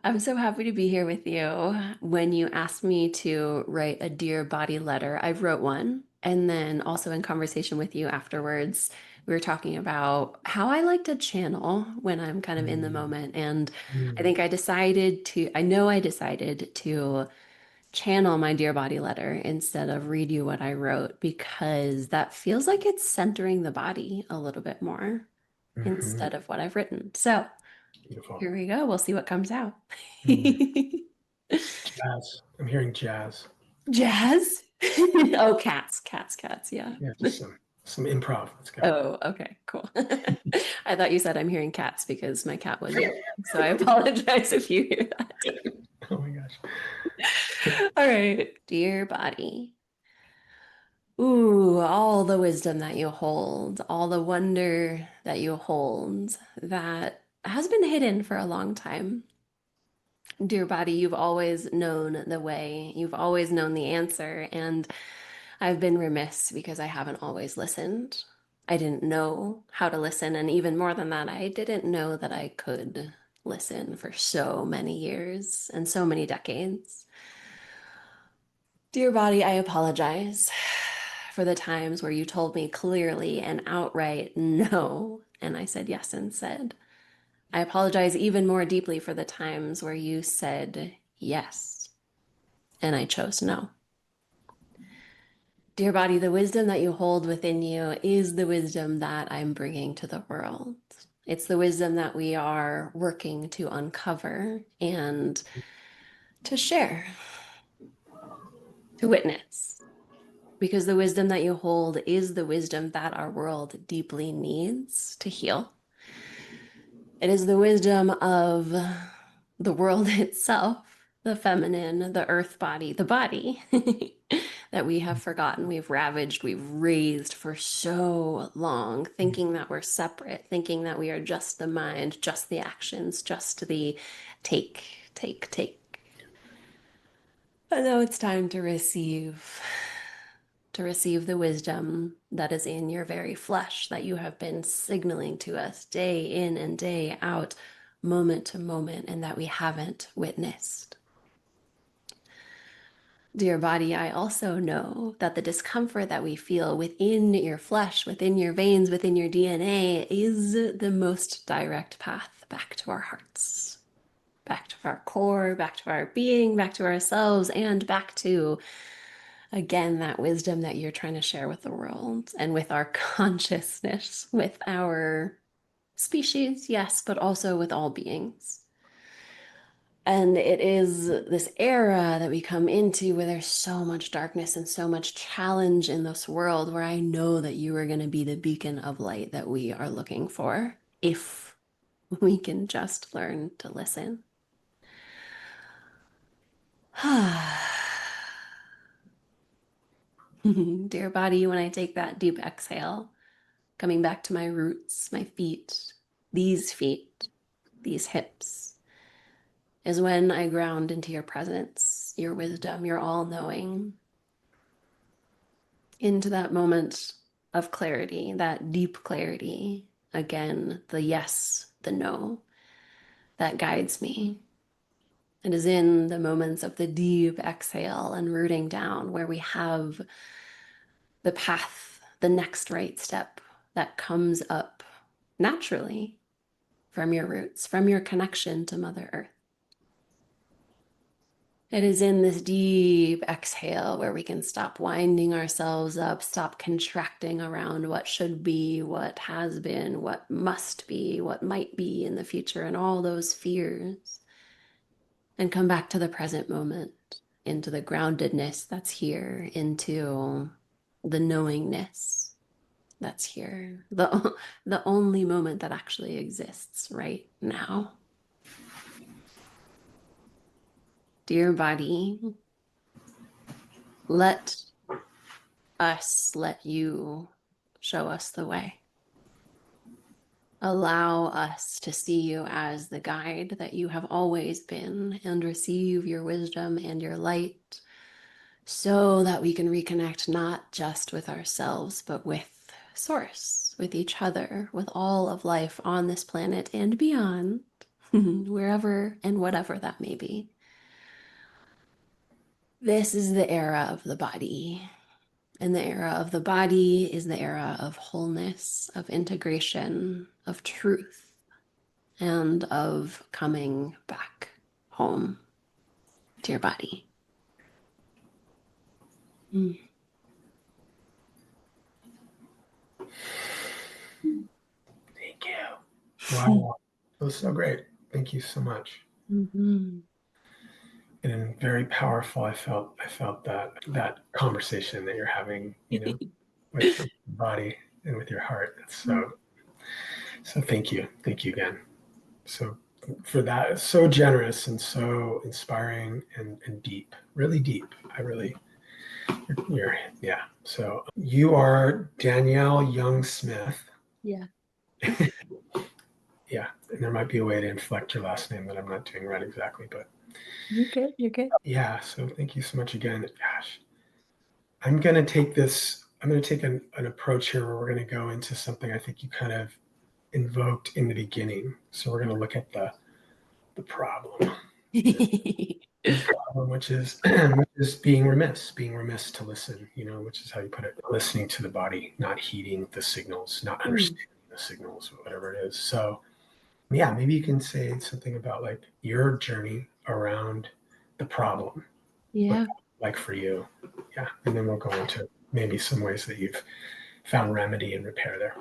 I'm so happy to be here with you. When you asked me to write a Dear Body letter, I wrote one. And then also in conversation with you afterwards, we were talking about how I like to channel when I'm kind of in the Mm, moment. And I mm, think I decided to channel my Dear Body letter instead of read you what I wrote because that feels like it's centering the body a little bit more mhm. instead of what I've written. So, Beautiful. here we go. We'll see what comes out. Mm. Jazz. I'm hearing jazz. Jazz? Oh, cats, cats, cats. Yeah. Yeah, just some improv. Let's go. Oh, okay, cool. I thought you said I'm hearing cats because my cat was yelling. So I apologize if you hear that. Oh my gosh. All right. Dear body. Ooh, all the wisdom that you hold, all the wonder that you hold that has been hidden for a long time. Dear body, you've always known the way, you've always known the answer, and I've been remiss because I haven't always listened. I didn't know how to listen, and even more than that, I didn't know that I could listen for so many years and so many decades. Dear body, I apologize for the times where you told me clearly and outright no, and I said yes instead. I apologize even more deeply for the times where you said yes and I chose no. Dear body, the wisdom that you hold within you is the wisdom that I'm bringing to the world. It's the wisdom that we are working to uncover and to share, to witness. Because the wisdom that you hold is the wisdom that our world deeply needs to heal. It is the wisdom of the world itself, the feminine, the earth body, the body that we have forgotten, we've ravaged, we've raised for so long, thinking that we're separate, thinking that we are just the mind, just the actions, just the take, take, take. But now it's time to receive the wisdom that is in your very flesh that you have been signaling to us day in and day out, moment to moment, and that we haven't witnessed. Dear body, I also know that the discomfort that we feel within your flesh, within your veins, within your DNA is the most direct path back to our hearts, back to our core, back to our being, back to ourselves, and back to again, that wisdom that you're trying to share with the world and with our consciousness, with our species, yes, but also with all beings. And it is this era that we come into where there's so much darkness and so much challenge in this world where I know that you are going to be the beacon of light that we are looking for if we can just learn to listen. Dear body, when I take that deep exhale, coming back to my roots, my feet, these hips, is when I ground into your presence, your wisdom, your all knowing, into that moment of clarity, that deep clarity. Again, the yes, the no that guides me. It is in the moments of the deep exhale and rooting down where we have the path, the next right step that comes up naturally from your roots, from your connection to Mother Earth. It is in this deep exhale where we can stop winding ourselves up, stop contracting around what should be, what has been, what must be, what might be in the future, and all those fears, and come back to the present moment, into the groundedness that's here, into the knowingness that's here, the only moment that actually exists right now. Dear body, let let you show us the way. Allow us to see you as the guide that you have always been and receive your wisdom and your light so that we can reconnect not just with ourselves, but with Source, with each other, with all of life on this planet and beyond. wherever and whatever that may be. This is the era of the body. And the era of the body is the era of wholeness, of integration, of truth, and of coming back home to your body. Mm. Thank you. Wow. That was so great. Thank you so much. Mhm. And very powerful. I felt that conversation that you're having, with your body and with your heart. So thank you. Thank you again. So for that, it's so generous and so inspiring and deep, really deep. I really, you're, yeah. So you are Danielle Young Smith. Yeah. Yeah. And there might be a way to inflect your last name that I'm not doing right exactly, but You're good. You're good. yeah. So thank you so much again. Gosh, I'm going to take an approach here where we're going to go into something I think you kind of invoked in the beginning. So we're going to look at the problem. Which is being remiss to listen, which is how you put it, listening to the body, not heeding the signals, not Mm. understanding the signals, whatever it is. So yeah, maybe you can say something about like your journey around the problem, what Yeah. like for you. Yeah. And then we'll go into maybe some ways that you've found remedy and repair there.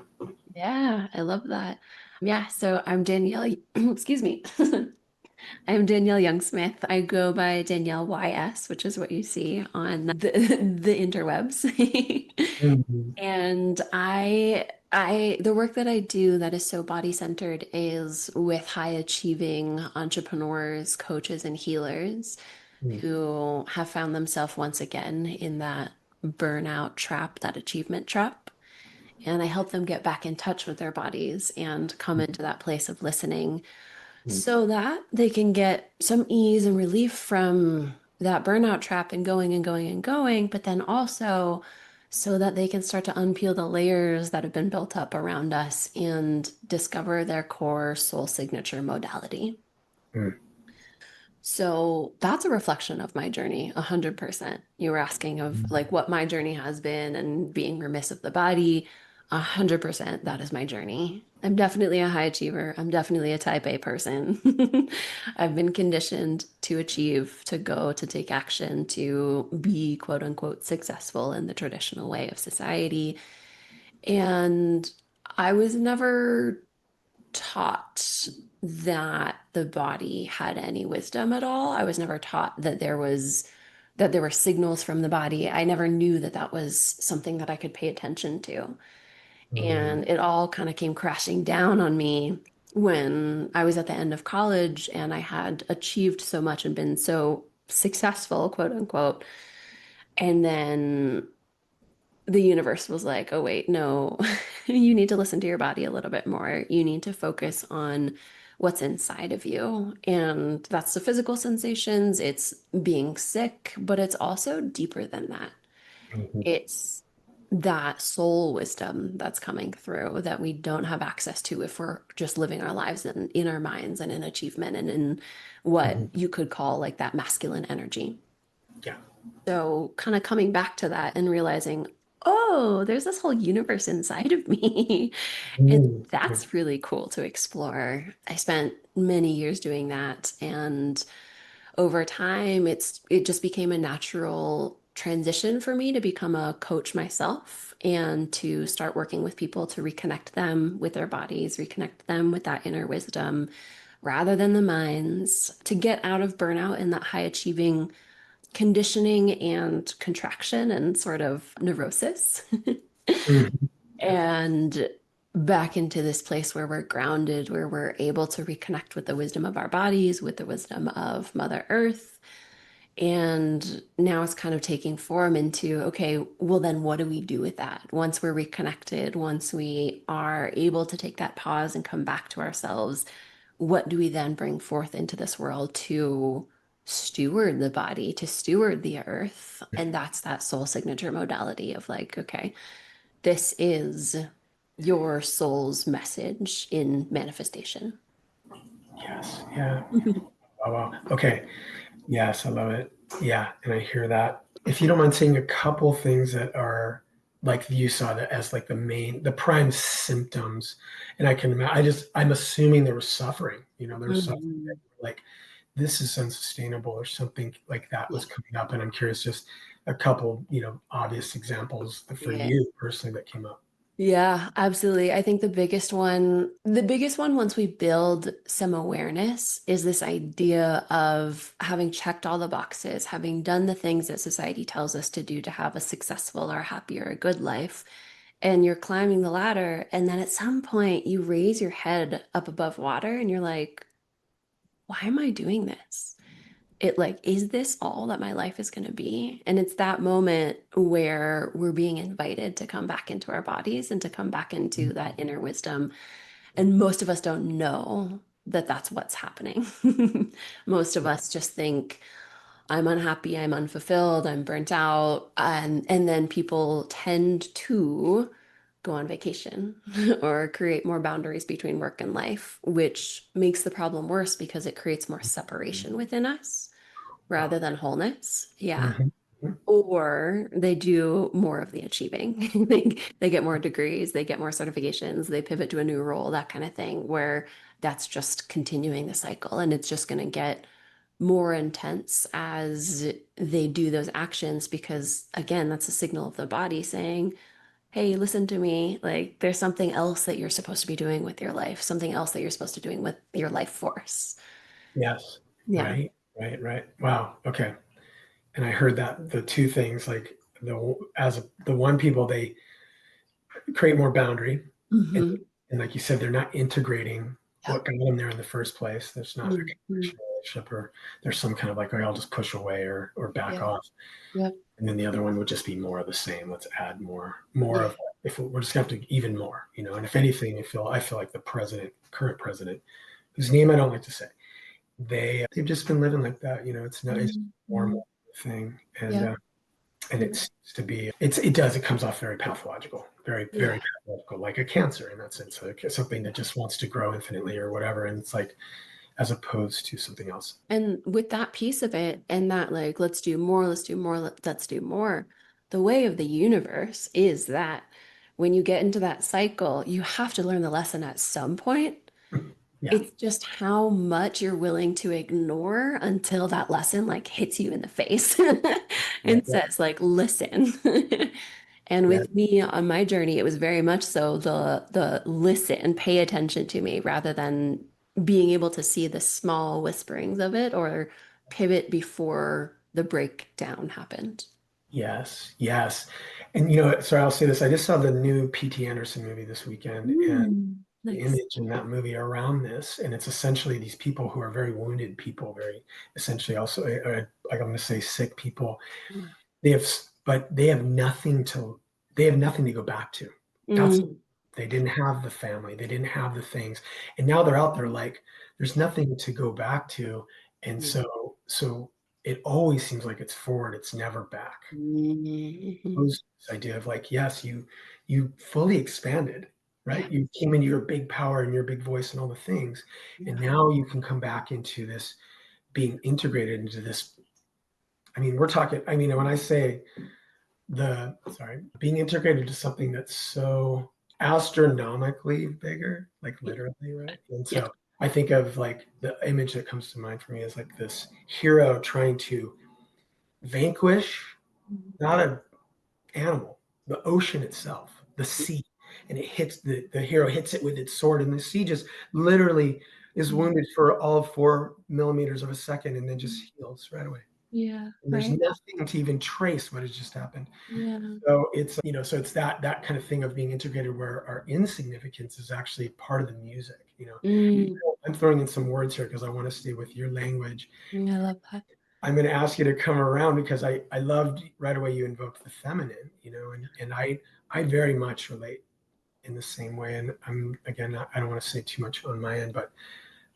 Yeah. I love that. Yeah. So I'm Danielle. Excuse me. I'm Danielle Youngsmith. I go by Danielle YS, which is what you see on the interwebs. Mhm. And the work that I do that is so body centered is with high achieving entrepreneurs, coaches, and healers Mhm. who have found themselves once again in that burnout trap, that achievement trap. And I help them get back in touch with their bodies and come into that place of listening so that they can get some ease and relief from that burnout trap and going and going and going, but then also so that they can start to unpeel the layers that have been built up around us and discover their core soul signature modality. Mhm. So that's a reflection of my journey, 100%. You were asking of like what my journey has been and being remiss of the body. 100% that is my journey. I'm definitely a high achiever. I'm definitely a type A person. I've been conditioned to achieve, to go, to take action, to be quote unquote successful in the traditional way of society. And I was never taught that the body had any wisdom at all. I was never taught that there were signals from the body. I never knew that that was something that I could pay attention to. Mhm. And it all kind of came crashing down on me when I was at the end of college and I had achieved so much and been so successful, quote unquote. And then the universe was like, oh, wait, no, you need to listen to your body a little bit more. You need to focus on what's inside of you. And that's the physical sensations, it's being sick, but it's also deeper than that. Mhm. It's that soul wisdom that's coming through that we don't have access to if we're just living our lives in our minds and in achievement and in what Mhm. you could call like that masculine energy. Yeah. So, kind of coming back to that and realizing, oh, there's this whole universe inside of me. And Mhm. that's really cool to explore. I spent many years doing that. And over time, it just became a natural transition for me to become a coach myself and to start working with people to reconnect them with their bodies, reconnect them with that inner wisdom rather than the minds, to get out of burnout and that high achieving conditioning and contraction and sort of neurosis Mhm. Yeah. and back into this place where we're grounded, where we're able to reconnect with the wisdom of our bodies, with the wisdom of Mother Earth. And now it's kind of taking form into, okay, well, then what do we do with that? Once we're reconnected, once we are able to take that pause and come back to ourselves, what do we then bring forth into this world to steward the body, to steward the earth? And that's that soul signature modality of like, okay, this is your soul's message in manifestation. Yes. Yeah. Oh, wow. Okay. Yes, I love it. Yeah, and I hear that. If you don't mind saying a couple things that are like you saw that as like the prime symptoms, and I'm assuming there was suffering. There was suffering that Mhm. like this is unsustainable or something like that was coming up, and I'm curious just a couple obvious examples for Yeah. you personally that came up. Yeah, absolutely. I think the biggest one once we build some awareness is this idea of having checked all the boxes, having done the things that society tells us to do to have a successful or happy or a good life. And you're climbing the ladder, and then at some point you raise your head up above water and you're like, why am I doing this? Is this all that my life is going to be? And it's that moment where we're being invited to come back into our bodies and to come back into that inner wisdom. And most of us don't know that that's what's happening. Most of us just think, I'm unhappy, I'm unfulfilled, I'm burnt out. And then people tend to go on vacation or create more boundaries between work and life, which makes the problem worse because it creates more separation within us rather than wholeness. Yeah. Mhm. Or they do more of the achieving. They get more degrees, they get more certifications, they pivot to a new role, that kind of thing, where that's just continuing the cycle and it's just going to get more intense as they do those actions because, again, that's a signal of the body saying, hey, listen to me. Like, there's something else that you're supposed to be doing with your life, something else that you're supposed to be doing with your life force. Yes. Yeah. Right. Right. Right. Wow. Okay. And I heard that the two things the one people they create more boundary and, Hmm. and like you said they're not integrating Yep. what got them there in the first place. There's not a Hmm. connection relationship or there's some kind of like, okay, I'll just push away or back Yeah. off. Yep. And then the other one would just be more of the same. Let's add more Yeah. of if we're just gonna have to even more. And if anything I feel like the current president, whose name I don't like to say, they've just been living like that. It's more and Hmm. more thing. and Yep. uh, and it Yep. seems to be it comes off very pathological, very very Yeah. pathological, like a cancer in that sense, like something that just wants to grow infinitely or whatever, and it's like as opposed to something else. And with that piece of it, and that, like, let's do more, let's do more, let's do more, the way of the universe is that when you get into that cycle, you have to learn the lesson at some point. Yeah. It's just how much you're willing to ignore until that lesson like hits you in the face Yeah. and says, like, listen. And Yeah. with me on my journey, it was very much so the listen, pay attention to me rather than being able to see the small whisperings of it or pivot before the breakdown happened. Yes. Yes. And sorry, I'll say this. I just saw the new P.T. Anderson movie this weekend, and the Nice. image in that movie around this, and it's essentially these people who are very wounded people, very essentially also, like I'm going to say, sick people. Yeah. They have, but they have nothing to go back to. That's Mm, they didn't have the family, they didn't have the things, and now they're out there like there's nothing to go back to, and yeah. so it always seems like it's forward, it's never back. Mhm. This idea of like, yes, you fully expanded, Yeah. right? You came into your big power and your big voice and all the things, and Yeah. now you can come back into this being integrated into this. I mean, we're talking. I mean, when I say being integrated to something that's so astronomically bigger, like literally, right? And Yeah. so I think of like the image that comes to mind for me is like this hero trying to vanquish not an animal, the ocean itself, the sea, and the hero hits it with its sword, and the sea just literally is wounded for all of 4 millimeters of a second, and then just heals right away. Yeah. And there's Right. nothing to even trace what has just happened. Yeah. So it's that kind of thing of being integrated where our insignificance is actually part of the music. Mm. I'm throwing in some words here because I want to stay with your language. Yeah, I love that. I'm going to ask you to come around because I loved right away you invoked the feminine, and I very much relate in the same way. And I'm again, I don't want to say too much on my end, but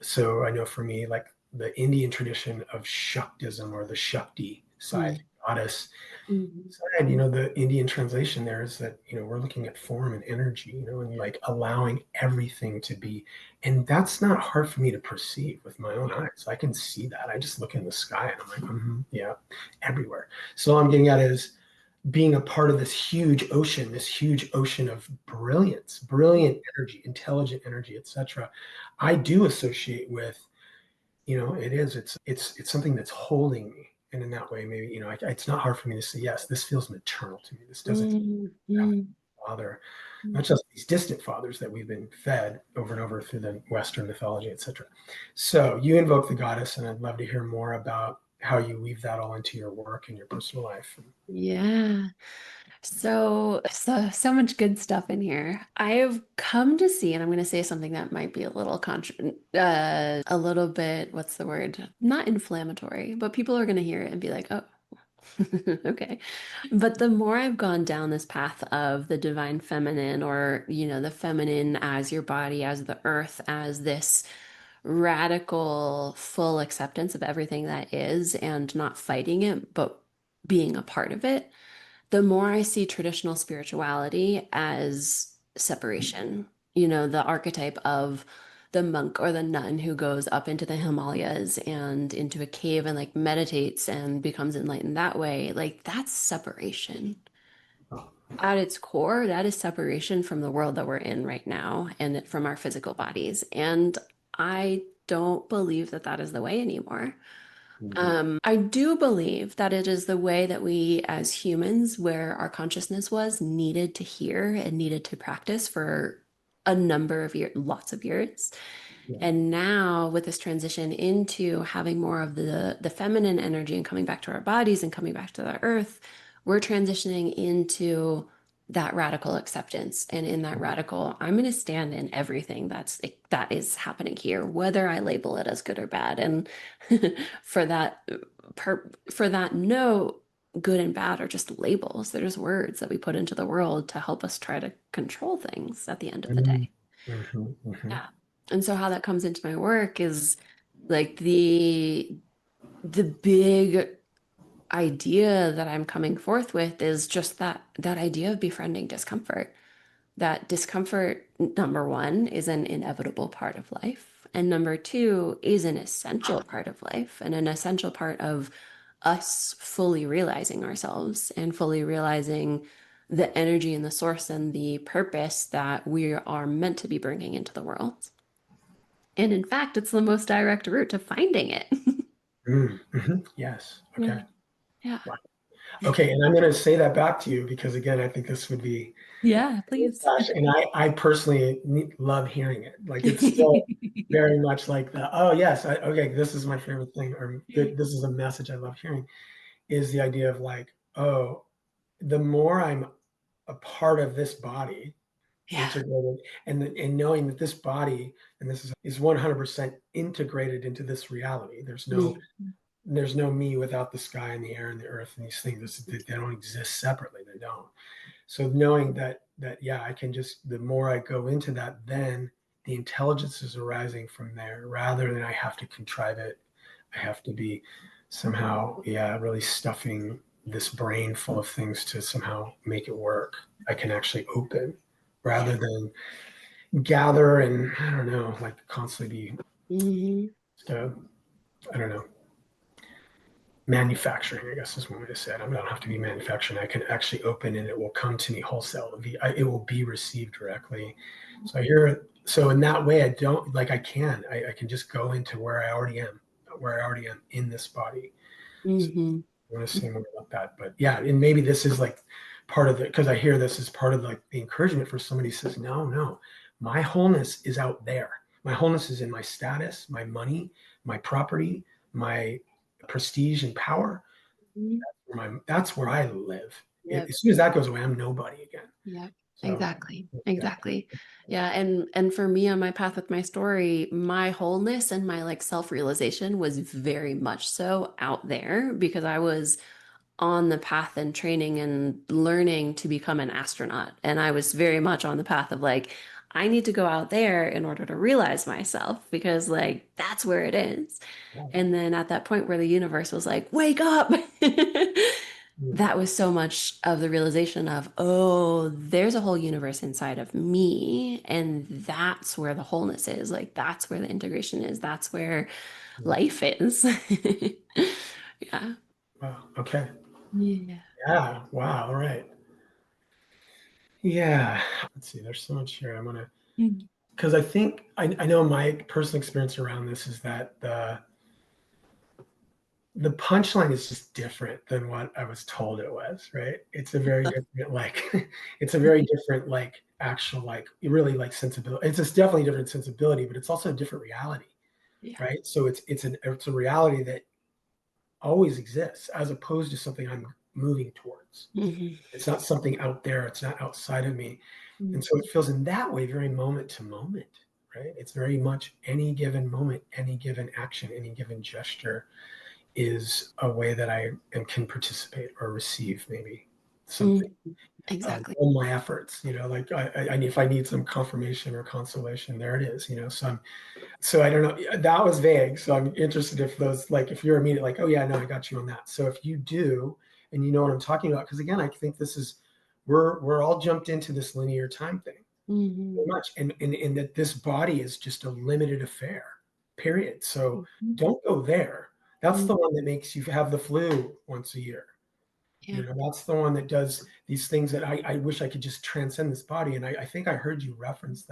so I know for me, like the Indian tradition of Shaktism or the Shakti side, goddess Mhm. side. The Indian translation there is that, we're looking at form and energy, and like allowing everything to be. And that's not hard for me to perceive with my own eyes. I can see that. I just look in the sky and I'm like, yeah, everywhere. So all I'm getting at is being a part of this huge ocean of brilliant energy, intelligent energy, etc. I do associate with, it's something that's holding me. And in that way, maybe, it's not hard for me to say, yes, this feels maternal to me. This doesn't have Mhm. a father, not just these distant fathers that we've been fed over and over through the Western mythology, etc. So you invoke the goddess, and I'd love to hear more about how you weave that all into your work and your personal life. Yeah. So much good stuff in here. I have come to see, and I'm going to say something that might be a little a little bit, what's the word? Not inflammatory, but people are going to hear it and be like, oh, okay. But the more I've gone down this path of the divine feminine, or, the feminine as your body, as the earth, as this radical, full acceptance of everything that is and not fighting it, but being a part of it, the more I see traditional spirituality as separation, the archetype of the monk or the nun who goes up into the Himalayas and into a cave and like meditates and becomes enlightened that way, like that's separation. At its core, that is separation from the world that we're in right now and from our physical bodies. And I don't believe that that is the way anymore. Mhm. I do believe that it is the way that we as humans, where our consciousness was, needed to hear and needed to practice for a number of years, lots of years. Yeah. And now with this transition into having more of the feminine energy and coming back to our bodies and coming back to the earth, we're transitioning into that radical acceptance. And in that radical, I'm going to stand in everything that is happening here, whether I label it as good or bad. And for that for that note, good and bad are just labels. They're just words that we put into the world to help us try to control things at the end of the Mhm. day. Mhm. Mhm. Yeah. And so how that comes into my work is like the big idea that I'm coming forth with is just that idea of befriending discomfort. That discomfort, number one, is an inevitable part of life. And number two is an essential part of life and an essential part of us fully realizing ourselves and fully realizing the energy and the source and the purpose that we are meant to be bringing into the world. And in fact, it's the most direct route to finding it. Mhm. Yes. Yeah. Okay. Yeah. Wow. Okay. And I'm going to say that back to you because, again, I think this would be, Yeah, please. gosh, and I personally love hearing it. Like it's still very much like oh, yes, okay, this is my favorite thing, or this is a message I love hearing, is the idea of like, oh, the more I'm a part of this body, Yeah. integrated, and knowing that this body and this is 100% integrated into this reality. There's no me without the sky and the air and the earth and these things. They don't exist separately. They don't. So knowing that yeah, I can just, the more I go into that, then the intelligence is arising from there rather than I have to contrive it. I have to be somehow, yeah, really stuffing this brain full of things to somehow make it work. I can actually open Yeah. rather than gather and, I don't know, like constantly be Hmm. uh, I don't know, manufacturing, I guess is one way to say it. I don't have to be manufacturing. I can actually open and it will come to me wholesale. It will be received directly. So so in that way, I don't like, I can just go into where I already am in this body. So Hmm. I want to say more about that, but yeah, and maybe this is like part of it, because I hear this as part of like the encouragement for somebody who says, no, my wholeness is out there. My wholeness is in my status, my money, my property, my prestige and power. That's where I live. Yep. As soon as that goes away, I'm nobody again. Yep. So Exactly. yeah. Exactly. Yeah. And for me on my path with my story, my wholeness and my like self-realization was very much so out there because I was on the path and training and learning to become an astronaut. And I was very much on the path of like, I need to go out there in order to realize myself because like that's where it is. And then at that point where the universe was like, wake up, Mm. that was so much of the realization of, oh, there's a whole universe inside of me. And that's where the wholeness is. Like, that's where the integration is. That's where Mm. life is. Yeah. Wow. Okay. Yeah. Yeah. Wow. All right. Yeah. Let's see. There's so much here. I'm gonna Mm. because I think I know my personal experience around this is that the punchline is just different than what I was told it was, right? It's a very different, like, it's a very different, like, actual, like, really, like, sensibility. It's just definitely a different sensibility, but it's also a different reality, Yeah. right? So it's a reality that always exists as opposed to something I'm moving towards. Mhm. It's not something out there. It's not outside of me. And Mhm. so it feels in that way very moment to moment, right? It's very much any given moment, any given action, any given gesture is a way that I can participate or receive maybe something. Mhm. Exactly. All my efforts, like if I need some confirmation or consolation, there it is. So I don't know. That was vague. So I'm interested if those, like, if you're immediate, like, oh yeah, no, I got you on that. So if you do, and you know what I'm talking about, because again, I think this is we're all jumped into this linear time thing so Mhm. much, and that this body is just a limited affair, period. So Mhm. don't go there. That's Mhm. the one that makes you have the flu once a year. Yeah. That's the one that does these things that I wish I could just transcend this body. And I think I heard you reference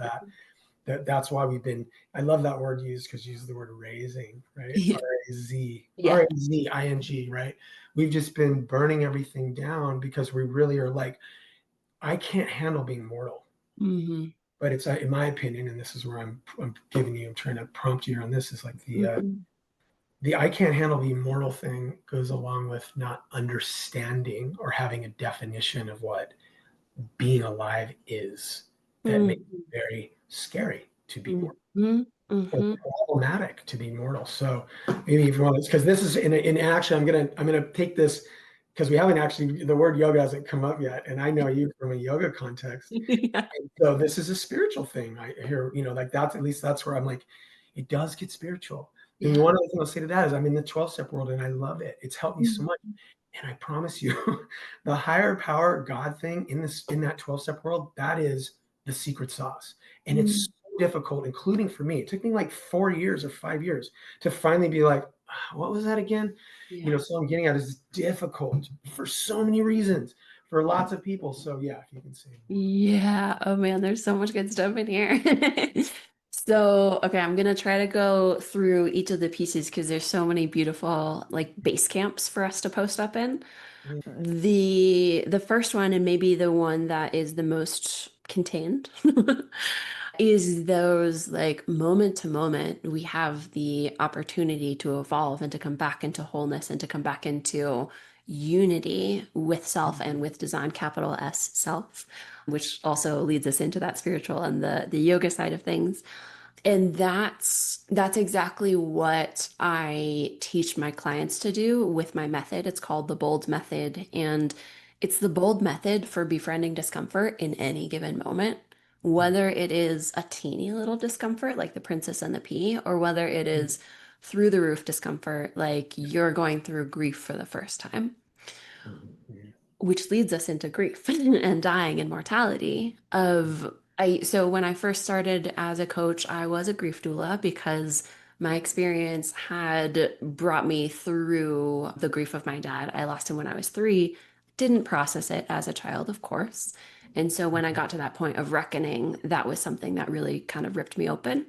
that's why we've been, I love that word used because you use the word raising, right? Yeah. R-A-Z, Yeah. R-A-Z-I-N-G, right? We've just been burning everything down because we really are like, I can't handle being mortal. Mhm. But it's in my opinion, and this is where I'm trying to prompt you on this, is like Mhm. the I can't handle the immortal thing goes along with not understanding or having a definition of what being alive is. That makes Mhm. it very scary to be mortal. Mhm. It's Mhm. problematic to be mortal. So maybe if you want to, because this is in action, I'm gonna take this because we haven't actually, the word yoga hasn't come up yet, and I know you from a yoga context. Yeah. And so this is a spiritual thing. I hear, like that's, at least that's where I'm like, it does get spiritual. And Yeah. one other thing I'll say to that is I'm in the 12 step world and I love it. It's helped me so Mhm. much. And I promise you, the higher power God thing in that 12 step world, that is the secret sauce. And it's Mhm. so difficult, including for me. It took me like 4 years or 5 years to finally be like, "Ah, what was that again?" Yeah. So I'm getting at is difficult for so many reasons for lots of people. So yeah, if you can say more. Yeah. Oh man, there's so much good stuff in here. So, okay, I'm gonna try to go through each of the pieces because there's so many beautiful like base camps for us to post up in. The first one, and maybe the one that is the most contained, is those like moment to moment we have the opportunity to evolve and to come back into wholeness and to come back into unity with self and with design capital S self, which also leads us into that spiritual and the yoga side of things. And that's exactly what I teach my clients to do with my method. It's called the bold method, and it's the bold method for befriending discomfort in any given moment, whether it is a teeny little discomfort like the princess and the pea, or whether it is through the roof discomfort like you're going through grief for the first time, which leads us into grief and dying and mortality of so when I first started as a coach, I was a grief doula because my experience had brought me through the grief of my dad. I lost him when I was 3, didn't process it as a child, of course. And so when I got to that point of reckoning, that was something that really kind of ripped me open.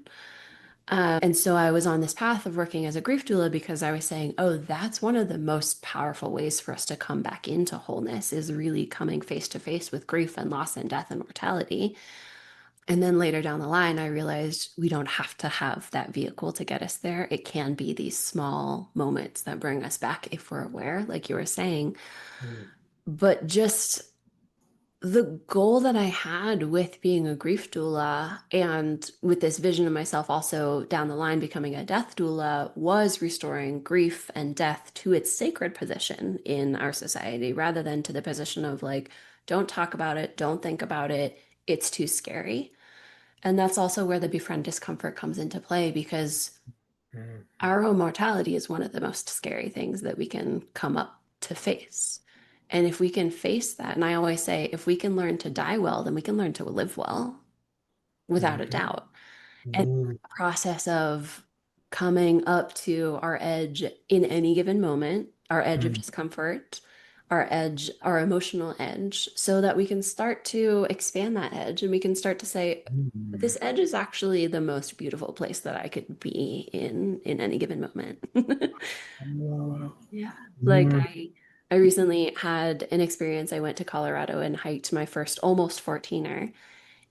And so I was on this path of working as a grief doula because I was saying, oh, that's one of the most powerful ways for us to come back into wholeness is really coming face to face with grief and loss and death and mortality. And then later down the line, I realized we don't have to have that vehicle to get us there. It can be these small moments that bring us back if we're aware, like you were saying. But just the goal that I had with being a grief doula and with this vision of myself also down the line becoming a death doula was restoring grief and death to its sacred position in our society rather than to the position of like, don't talk about it, don't think about it, it's too scary. And that's also where the befriend discomfort comes into play because Mm-hmm. our own mortality is one of the most scary things that we can come up to face. And if we can face that, and I always say, if we can learn to die well, then we can learn to live well, without a doubt. And Mm-hmm. the process of coming up to our edge in any given moment, our edge of discomfort, our edge, our emotional edge, so that we can start to expand that edge and we can start to say, Mm-hmm. this edge is actually the most beautiful place that I could be in any given moment. Wow. Yeah. Like Mm-hmm. I recently had an experience. I went to Colorado and hiked my first almost 14er.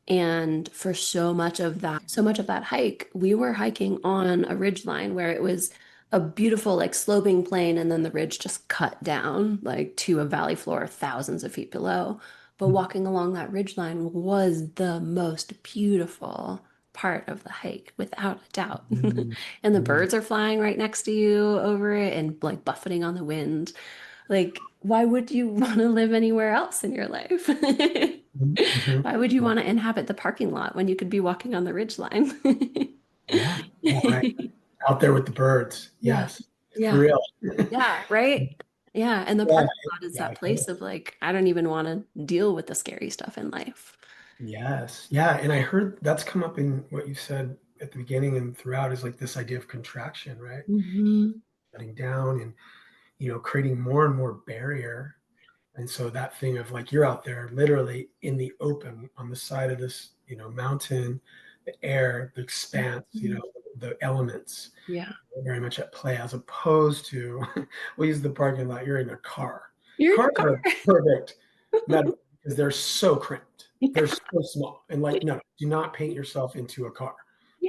And for so much of that hike, we were hiking on a ridge line where it was a beautiful, like sloping plane, and then the ridge just cut down like to a valley floor thousands of feet below. But walking along that ridge line was the most beautiful part of the hike, without a doubt. And the birds are flying right next to you over it and like buffeting on the wind. Like, why would you want to live anywhere else in your life? Mm-hmm. Why would you want to inhabit the parking lot when you could be walking on the ridge line? Yeah. Yeah. Right. Out there with the birds. Yeah. Yes. For Yeah. real. Yeah. Right. Yeah. And the Yeah. parking lot is Yeah. that place of like, I don't even want to deal with the scary stuff in life. Yes. Yeah. And I heard that's come up in what you said at the beginning and throughout is like this idea of contraction, right? Hmm. Shutting down and, creating more and more barrier. And so that thing of like you're out there literally in the open on the side of this, mountain, the air, the expanse, Mhm. the elements Yeah. very much at play as opposed to we'll use the parking lot, you're in a car. You're in Cars your car. are perfect metaphor because they're so cramped. They're Yeah. so small. And like, no, do not paint yourself into a car.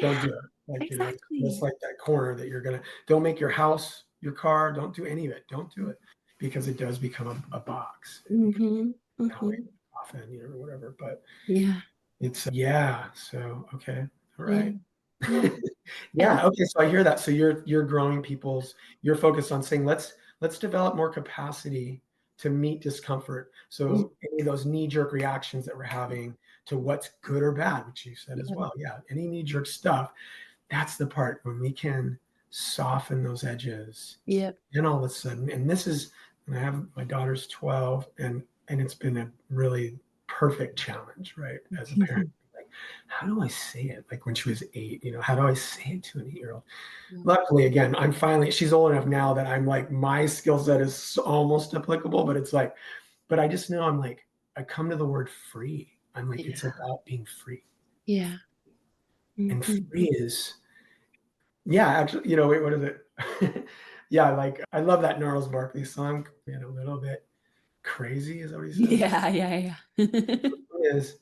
Don't Yeah. do it. Like, it's Exactly. like that corner that don't make your house your car. Don't do any of it. Don't do it because it does become a box. It becomes Hmm. not like Hmm. often, or whatever. But Yeah. it's, yeah. So, okay. All Yeah. right. Yeah. And Yeah. Okay. So I hear that. So you're growing you're focused on saying let's develop more capacity to meet discomfort. So any of those knee-jerk reactions that we're having to what's good or bad, which you said as yeah. well. Yeah. Any knee-jerk stuff, that's the part when we can soften those edges. Yep. And all of a sudden, and this is, and I have my daughter's 12, and it's been a really perfect challenge, right? As a parent, like, how do I say it? Like when she was 8, how do I say it to an 8-year-old? Luckily, again, she's old enough now that I'm like, my skill set is almost applicable, but it's like, but I just know I'm like, I come to the word free. I'm like, Yeah. it's about being free. Yeah. And Mhm. free is, yeah, actually, wait, what is it? Yeah, like I love that Gnarls Barkley song. And a little bit crazy is what he says. Yeah, yeah, yeah. Is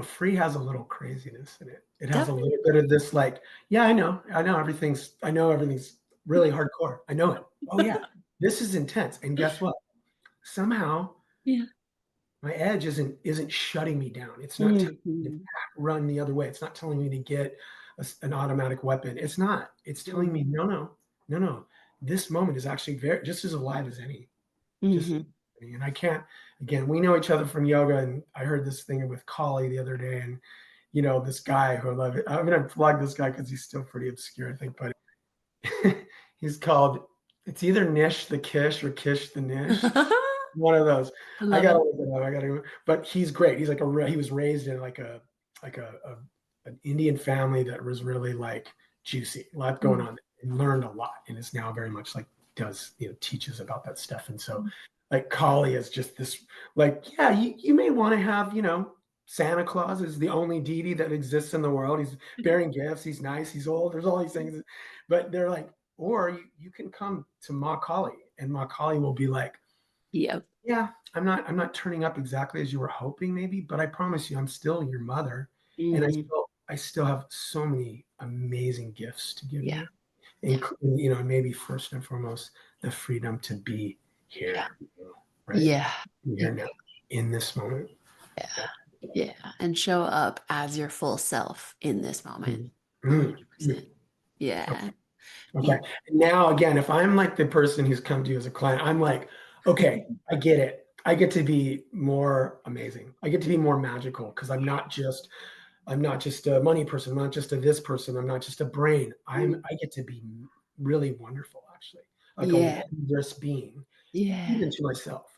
free has a little craziness in it. It has a little Definitely. bit of this, like, yeah, I know everything's really hardcore. I know it. Oh yeah, this is intense. And guess what? Somehow Yeah. my edge isn't shutting me down. It's not telling me to Mhm. run the other way. It's not telling me to get an automatic weapon. It's not. It's telling me, Mhm. no, no, no, no. This moment is actually very just as alive as any. Just, Mhm. and I can't. Again, we know each other from yoga, and I heard this thing with Kali the other day, and this guy who I love. I'm gonna plug this guy because he's still pretty obscure, I think, but he's called. It's either Nish the Kish or Kish the Nish. One of those. I I love gotta it. look it up. But he's great. He's like he was raised in like a an Indian family that was really like juicy, a lot going on, and learned a lot, and is now very much like does teaches about that stuff. And so, like Kali is just this like, yeah, you may want to have Santa Claus is the only deity that exists in the world. He's bearing gifts. He's nice. He's old. There's all these things, but they're like, or you can come to Ma Kali, and Ma Kali will be like, Yep. yeah, I'm not turning up exactly as you were hoping, maybe, but I promise you, I'm still your mother, and I Mhm. still I still have so many amazing gifts to give Yeah. you, Yeah. including, maybe first and foremost, the freedom to be Yeah. here, right? Yeah. Here now, in this moment. Yeah. Yeah. Yeah. And show up as your full self in this moment. Mm, mm, mm. 100%. Yeah. Okay. Okay. And now again, if I'm like the person who's come to you as a client, I'm like, okay, I get it. I get to be more amazing. I get to be more magical because I'm not just I'm not just a money person. I'm not just a this person. I'm not just a brain. I get to be really wonderful, actually, like a Yeah. wondrous being, Yeah. even Yeah. to myself,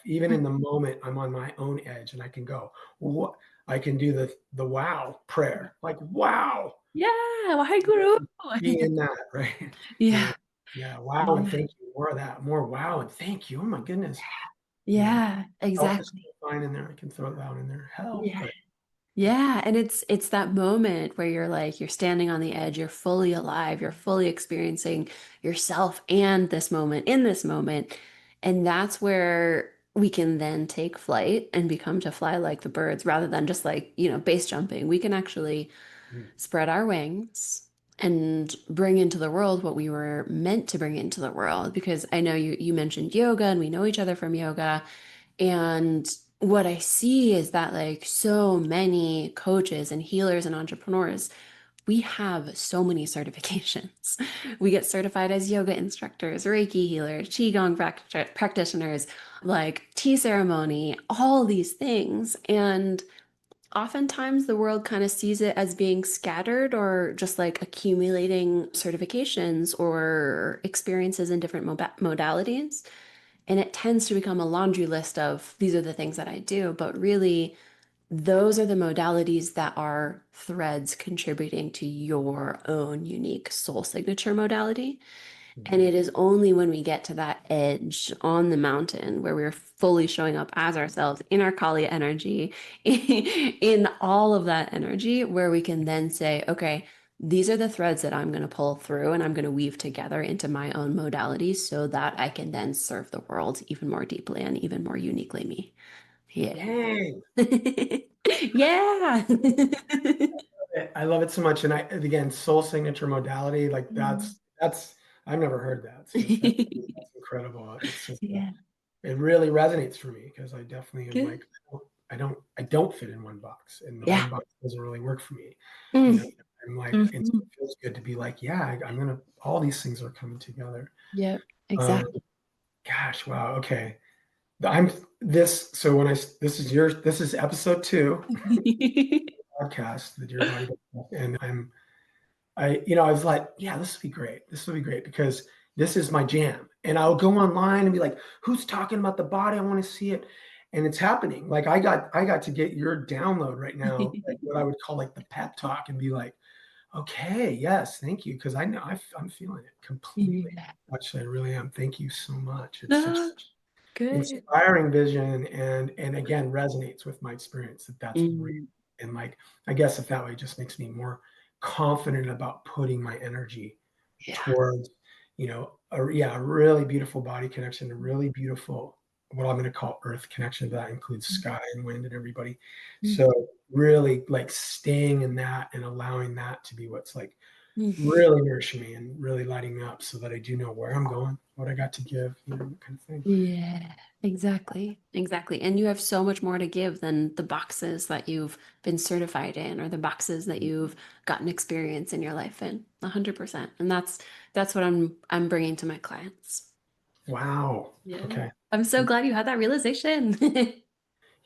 even in the moment I'm on my own edge, and I can go, what I can do the wow prayer, like wow, Yeah. Why guru? be in that, right? And Yeah. yeah, wow, and Yeah. thank you, more of that, more wow, and thank you. Oh my goodness, you know, Yeah. help is Exactly. still fine in there. I can throw that in there. Help, Yeah. but Yeah, and it's that moment where you're like you're standing on the edge, you're fully alive, you're fully experiencing yourself and this moment in this moment. And that's where we can then take flight and become to fly like the birds rather than just like, base jumping. We can actually mm, spread our wings and bring into the world what we were meant to bring into the world. Because I know you mentioned yoga and we know each other from yoga. And what I see is that like so many coaches and healers and entrepreneurs, we have so many certifications. We get certified as yoga instructors, Reiki healers, Qigong practitioners, like tea ceremony, all these things. And oftentimes the world kind of sees it as being scattered or just like accumulating certifications or experiences in different modalities. And it tends to become a laundry list of these are the things that I do. But really, those are the modalities that are threads contributing to your own unique soul signature modality. And mhm. it is only when we get to that edge on the mountain where we're fully showing up as ourselves in our Kali energy, in all of that energy, where we can then say, okay, these are the threads that I'm going to pull through and I'm going to weave together into my own modality so that I can then serve the world even more deeply and even more uniquely me. Yeah. Dang. Yeah. I love it so much. And again, soul signature modality, like Mm. that's I've never heard that. So that's incredible. It's just Yeah. it really resonates for me because I definitely am Good. like, I don't fit in one box, and the Yeah. one box doesn't really work for me. You know, Mm. I'm like, and so Mhm. it feels good to be like, yeah, I'm gonna. All these things are coming together. Yep, Um, exactly. gosh, wow. Okay, I'm this. So when this is episode 2 podcast, the Dear Body, and I was like, yeah, this would be great. This would be great because this is my jam. And I'll go online and be like, who's talking about the body? I want to see it. And it's happening. Like I got to get your download right now, like what I would call like the pep talk and be like, okay, yes, thank you. Cause I know I'm feeling it completely. Yeah. Actually, I really am. Thank you so much. It's such No, good. inspiring vision and again resonates with my experience that's real. Mm, And like I guess if that way just makes me more confident about putting my energy yeah. towards a really beautiful body connection, a really beautiful what I'm going to call earth connection. That includes sky and wind and everybody. Mm, So really like staying in that and allowing that to be what's like mm. really nourishing me and really lighting me up so that I do know where I'm going, what I got to give, that kind of thing. Yeah, exactly. Exactly. And you have so much more to give than the boxes that you've been certified in or the boxes that you've gotten experience in your life in. 100%. And that's what I'm bringing to my clients. Wow. Yeah. Okay. I'm so glad you had that realization.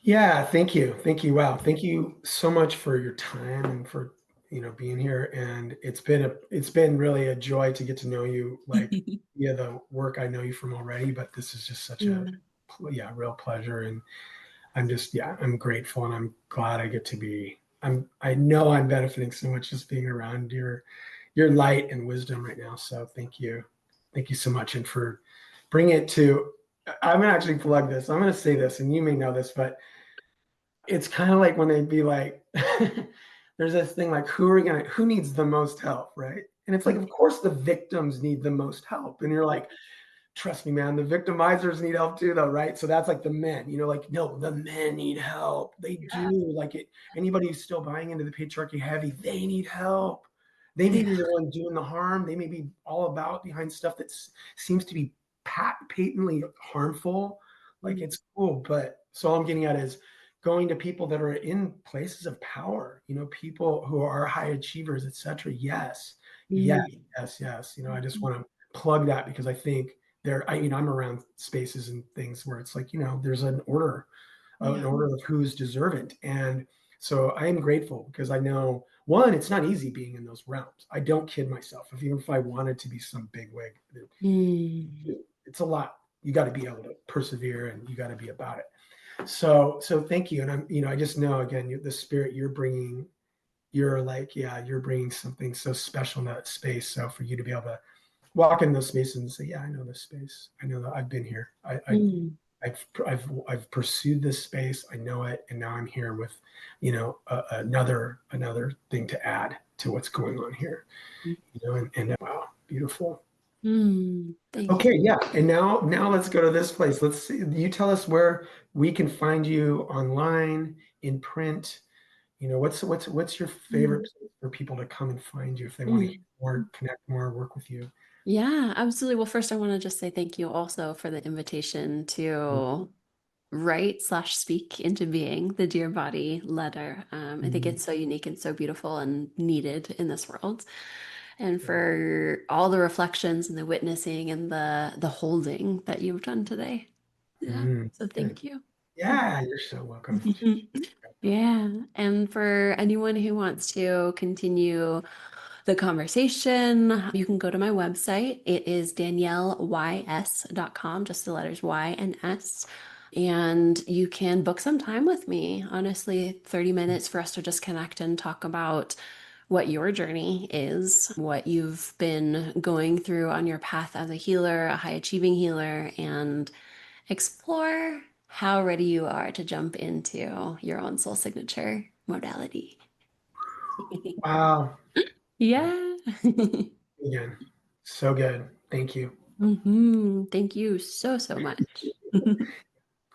Yeah, thank you. Thank you. Wow. Thank you so much for your time and for, being here. And it's been really a joy to get to know you like via the work I know you from already, but this is just such a Yeah. yeah, real pleasure. And I'm grateful and I'm glad I get to be I know I'm benefiting so much just being around your light and wisdom right now. So thank you. Thank you so much. And for bringing it to I'm gonna actually plug this. I'm gonna say this, and you may know this, but it's kind of like when they'd be like, there's this thing like, who needs the most help, right? And it's like, of course, the victims need the most help. And you're like, trust me, man, the victimizers need help too, though, right? So that's like the men, like, no, the men need help. They do. Like it, anybody who's still buying into the patriarchy heavy, they need help. They may Yeah. be the one doing the harm. They may be all about behind stuff that seems to be patently harmful. Like Mm, it's cool, but so all I'm getting at is going to people that are in places of power, people who are high achievers, etc. Yes, yes, mm, yes, yes. I just want to plug that because I think I'm around spaces and things where it's like, there's an order yeah. of who's deserving. And So I am grateful because I know, one, it's not easy being in those realms. I don't kid myself. Even if I wanted to be some big wig, Mm. it's a lot. You got to be able to persevere and you got to be about it. So thank you. And I just know again, the spirit you're bringing, you're like, yeah, you're bringing something so special in that space. So for you to be able to walk in those spaces and say, yeah, I know this space. I know that I've been here. Mm. I've pursued this space. I know it, and now I'm here with, another thing to add to what's going on here. And wow, beautiful. Thank Okay, you. yeah, and now let's go to this place. Let's see. You tell us where we can find you online, in print. What's your favorite Mm. place for people to come and find you if they want to hear Mm. more, connect more, work with you? Yeah, absolutely. Well, first, I want to just say thank you also for the invitation to write slash speak into being the Dear Body letter. I think Mhm. it's so unique and so beautiful and needed in this world. And for all the reflections and the witnessing and the holding that you've done today. Yeah. Mhm. So Good. thank you. Yeah, you're so welcome. Yeah. And for anyone who wants to continue the conversation, you can go to my website. It is danielleys.com, just the letters Y and S. And you can book some time with me. Honestly, 30 minutes for us to just connect and talk about what your journey is, what you've been going through on your path as a healer, a high achieving healer, and explore how ready you are to jump into your own soul signature modality. Wow. Yeah. Again, so good. Thank you. Thank you so, so much.